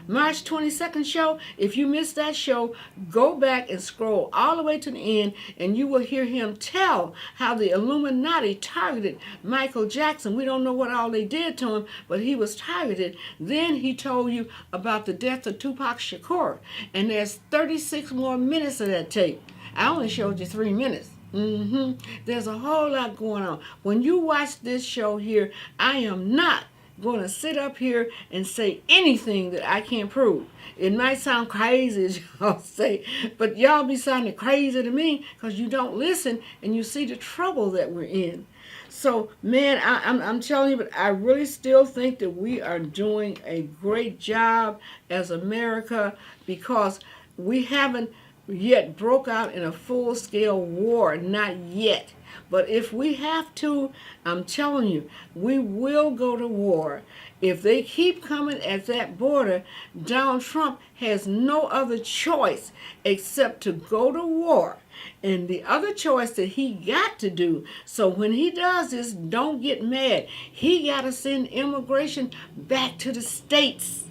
March 22nd show. If you missed that show, go back and scroll all the way to the end and you will hear him tell how the Illuminati targeted Michael Jackson. We don't know what all they did to him, but he was targeted. Then he told you about the death of Tupac Shakur, and there's 36 more minutes of that tape. I only showed you 3 minutes. There's a whole lot going on. When you watch this show here, I am not going to sit up here and say anything that I can't prove. It might sound crazy, as y'all say, but y'all be sounding crazy to me because you don't listen and you see the trouble that we're in. So, man, I'm telling you, but I really still think that we are doing a great job as America because we haven't yet broke out in a full-scale war, not yet. But if we have to, I'm telling you, we will go to war. If they keep coming at that border, Donald Trump has no other choice except to go to war. And the other choice that he got to do, so when he does this, don't get mad. He got to send immigration back to the states.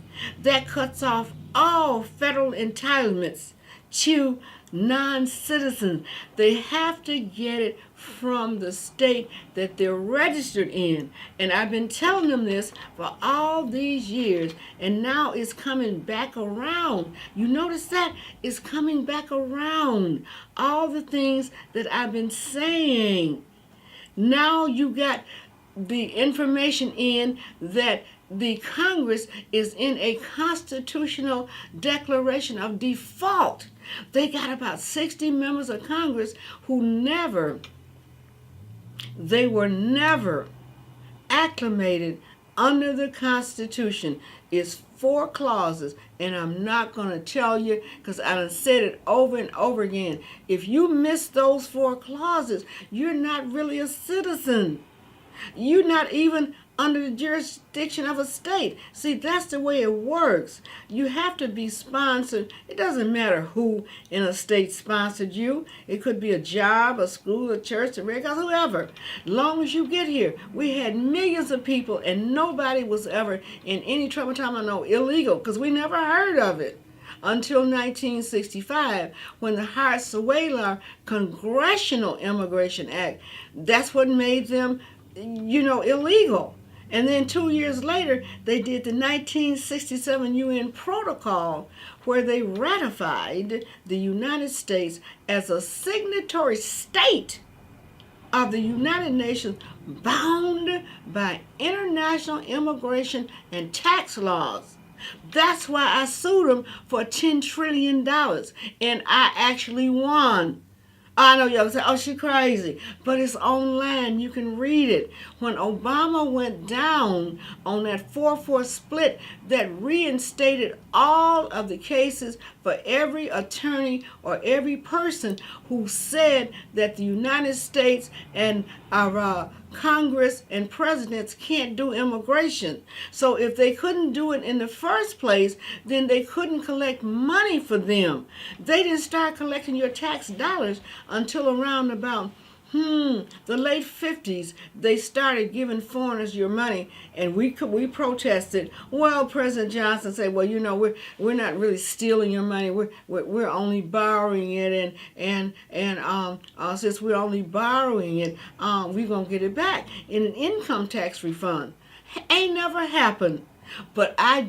That cuts off all federal entitlements to non-citizens. They have to get it from the state that they're registered in. And I've been telling them this for all these years, and now it's coming back around. You notice that? It's coming back around. All the things that I've been saying. Now you got the information in that the Congress is in a constitutional declaration of default. They got about 60 members of Congress who they were never acclimated under the Constitution. It's 4 clauses, and I'm not going to tell you because I done said it over and over again. If you miss those 4 clauses, you're not really a citizen. You're not even under the jurisdiction of a state. See, that's the way it works. You have to be sponsored. It doesn't matter who in a state sponsored you. It could be a job, a school, a church, a Red Cross, whoever. As long as you get here. We had millions of people, and nobody was ever in any trouble. Time I know illegal, because we never heard of it until 1965, when the Hart-Suwela Congressional Immigration Act, that's what made them, illegal. And then 2 years later, they did the 1967 UN Protocol, where they ratified the United States as a signatory state of the United Nations, bound by international immigration and tax laws. That's why I sued them for $10 trillion, and I actually won. I know y'all say, oh, she crazy, but it's online. You can read it. When Obama went down on that 4-4 split that reinstated all of the cases for every attorney or every person who said that the United States and our Congress and presidents can't do immigration. So if they couldn't do it in the first place, then they couldn't collect money for them. They didn't start collecting your tax dollars until around about the late 50s. They started giving foreigners your money, and we protested. Well, President Johnson said, well, we're not really stealing your money. We're only borrowing it, and since we're only borrowing it, we're gonna get it back in an income tax refund. Ain't never happened. But I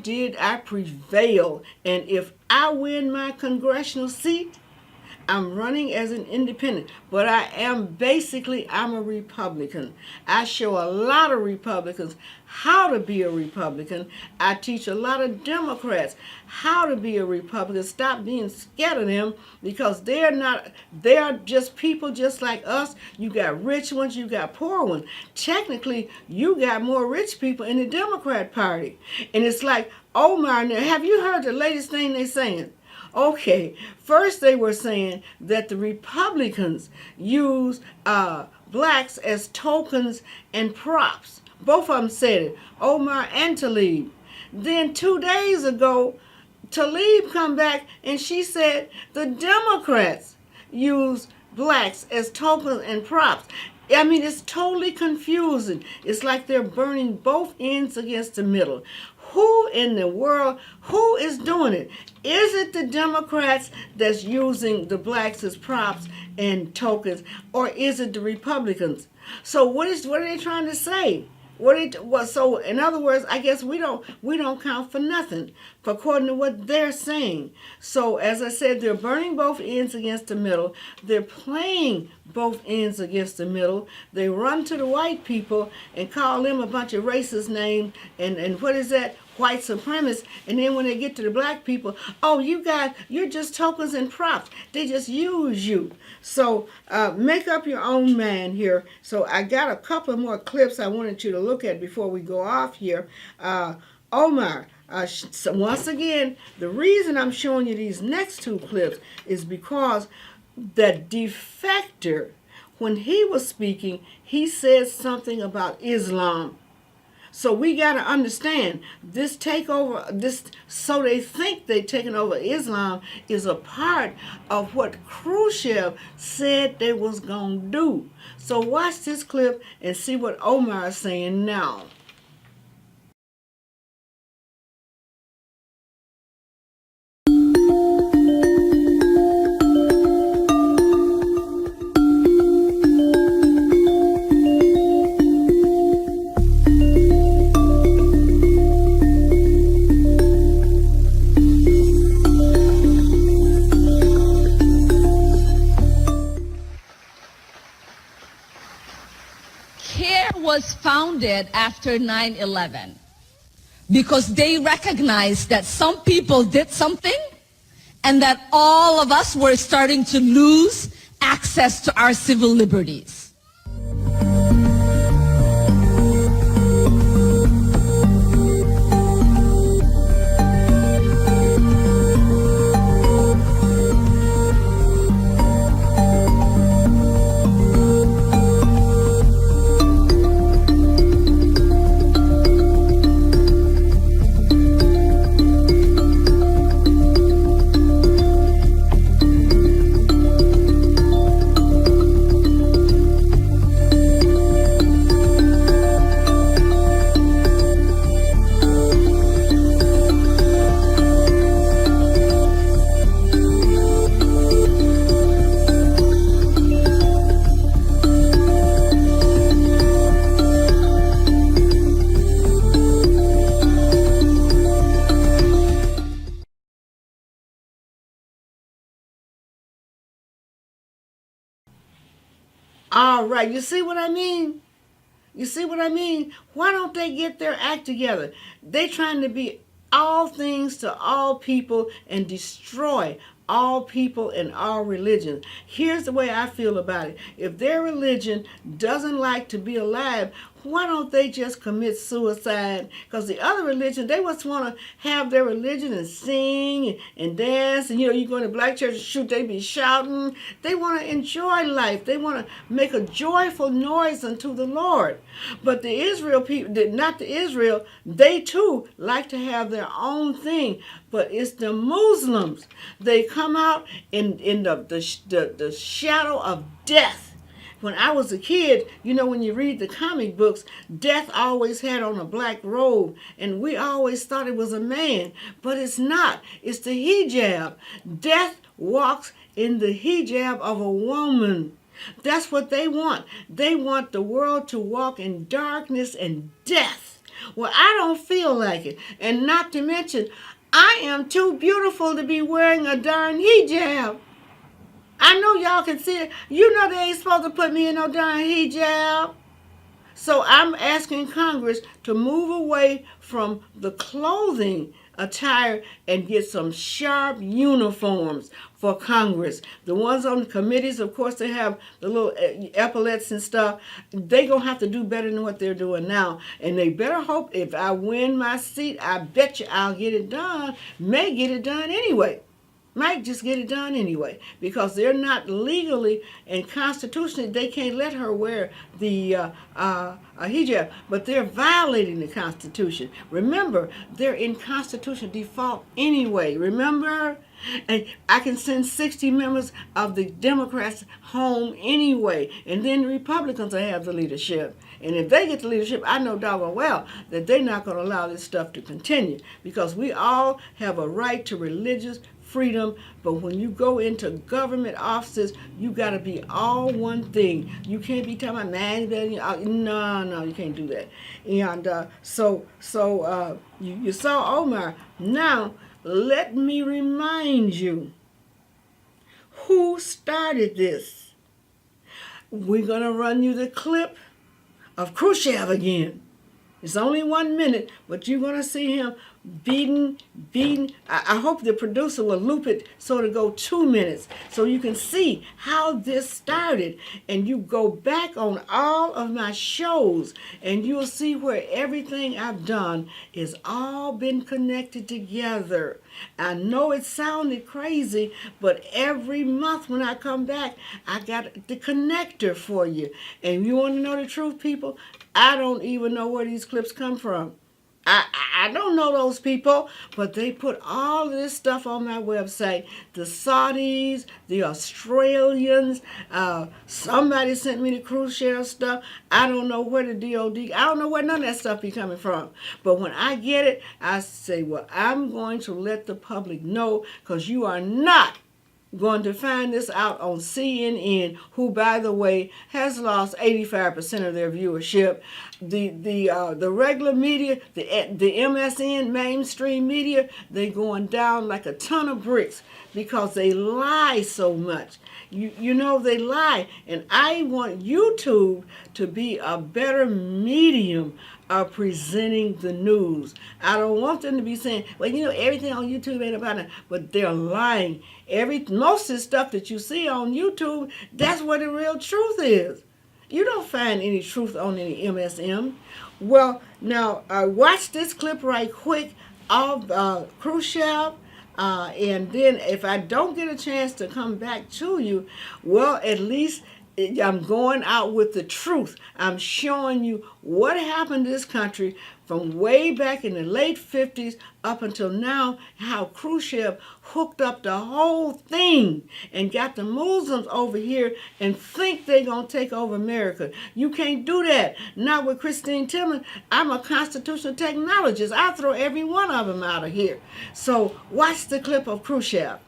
prevailed, and if I win my congressional seat, I'm running as an independent, but I'm a Republican. I show a lot of Republicans how to be a Republican. I teach a lot of Democrats how to be a Republican. Stop being scared of them, because they're just people just like us. You got rich ones, you got poor ones. Technically, you got more rich people in the Democrat Party. And it's like, Omar, have you heard the latest thing they're saying? Okay, first they were saying that the Republicans use blacks as tokens and props. Both of them said it, Omar and Tlaib. Then 2 days ago, Tlaib come back and she said the Democrats use blacks as tokens and props. I mean, it's totally confusing. It's like they're burning both ends against the middle. Who in the world, who is doing it? Is it the Democrats that's using the blacks as props and tokens, or is it the Republicans? So what are they trying to say? So in other words, I guess we don't count for nothing, according to what they're saying. So as I said, they're burning both ends against the middle. They're playing both ends against the middle. They run to the white people and call them a bunch of racist names and what is that? White supremacists. And then when they get to the black people, oh, you're just tokens and props. They just use you. So make up your own mind here. So I got a couple of more clips I wanted you to look at before we go off here. Omar, so once again, the reason I'm showing you these next 2 clips is because the defector, when he was speaking, he said something about Islam. So we got to understand this takeover, so they think they're taking over Islam is a part of what Khrushchev said they was going to do. So watch this clip and see what Omar is saying now. was found founded after 9/11 because they recognized that some people did something and that all of us were starting to lose access to our civil liberties. All right, you see what I mean? You see what I mean? Why don't they get their act together? They trying to be all things to all people and destroy all people and all religions. Here's the way I feel about it. If their religion doesn't like to be alive, why don't they just commit suicide? Because the other religion, they just want to have their religion and sing and dance. And, you go to black church and shoot, they be shouting. They want to enjoy life. They want to make a joyful noise unto the Lord. But the Israel people, not the Israel, they too like to have their own thing. But it's the Muslims. They come out in the shadow of death. When I was a kid, when you read the comic books, death always had on a black robe, and we always thought it was a man, but it's not. It's the hijab. Death walks in the hijab of a woman. That's what they want. They want the world to walk in darkness and death. Well, I don't feel like it. And not to mention, I am too beautiful to be wearing a darn hijab. I know y'all can see it. They ain't supposed to put me in no darn hijab. So I'm asking Congress to move away from the clothing attire and get some sharp uniforms for Congress. The ones on the committees, of course, they have the little epaulets and stuff. They gonna have to do better than what they're doing now. And they better hope if I win my seat, I bet you I'll get it done. May get it done anyway. Might just get it done anyway, because they're not legally and constitutionally, they can't let her wear the hijab, but they're violating the Constitution. Remember, they're in constitutional default anyway, remember? And I can send 60 members of the Democrats home anyway, and then the Republicans will have the leadership. And if they get the leadership, I know doggone well that they're not going to allow this stuff to continue, because we all have a right to religious freedom, but when you go into government offices, you got to be all one thing. You can't be talking about man, no, you can't do that. And so you saw Omar. Now, let me remind you who started this. We're going to run you the clip of Khrushchev again. It's only 1 minute, but you're going to see him beaten. I hope the producer will loop it so it'll go 2 minutes so you can see how this started. And you go back on all of my shows and you'll see where everything I've done is all been connected together. I know it sounded crazy, but every month when I come back, I got the connector for you. And you want to know the truth, people? I don't even know where these clips come from. I don't know those people, but they put all this stuff on my website. The Saudis, the Australians, somebody sent me the Khrushchev stuff. I don't know where the DOD, I don't know where none of that stuff be coming from. But when I get it, I say, well, I'm going to let the public know, because you are not going to find this out on CNN, who, by the way, has lost 85% of their viewership. The regular media, the MSN mainstream media, they going down like a ton of bricks. because they lie so much. You know they lie, and I want YouTube to be a better medium of presenting the news. I don't want them to be saying, well, you know, everything on YouTube ain't about it, but they're lying. Most of the stuff that you see on YouTube, that's what the real truth is. You don't find any truth on any MSM. Well, now watch this clip right quick of Khrushchev. And then if I don't get a chance to come back to you, well, at least I'm going out with the truth. I'm showing you what happened to this country from way back in the late 50s up until now, how Khrushchev hooked up the whole thing and got the Muslims over here and think they're going to take over America. You can't do that. Not with Christine Timmon. I'm a constitutional technologist. I'll throw every one of them out of here. So watch the clip of Khrushchev.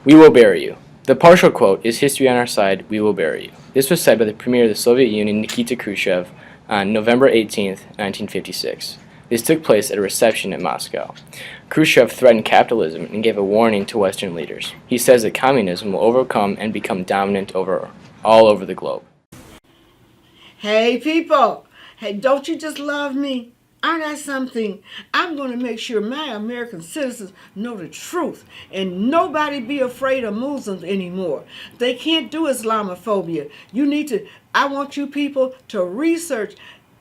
We will bury you. The partial quote is history on our side, we will bury you. This was said by the Premier of the Soviet Union, Nikita Khrushchev, on November 18, 1956. This took place at a reception in Moscow. Khrushchev threatened capitalism and gave a warning to Western leaders. He says that communism will overcome and become dominant all over the globe. Hey people, hey, don't you just love me? Aren't I something? I'm going to make sure my American citizens know the truth and nobody be afraid of Muslims anymore. They can't do Islamophobia. I want you people to research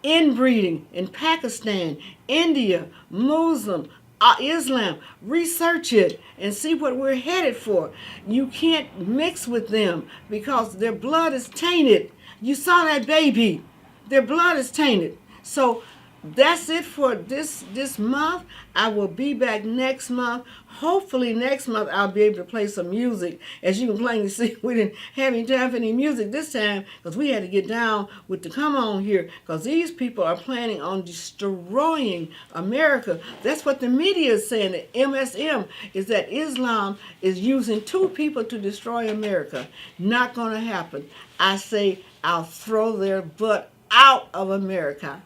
inbreeding in Pakistan, India, Muslim, Islam. Research it and see what we're headed for. You can't mix with them because their blood is tainted. You saw that baby. Their blood is tainted. So that's it for this month. I will be back next month. Hopefully next month I'll be able to play some music. As you can plainly see, we didn't have any time for any music this time because we had to get down with the come on here because these people are planning on destroying America. That's what the media is saying. The MSM is that Islam is using two people to destroy America. Not going to happen. I say I'll throw their butt out of America.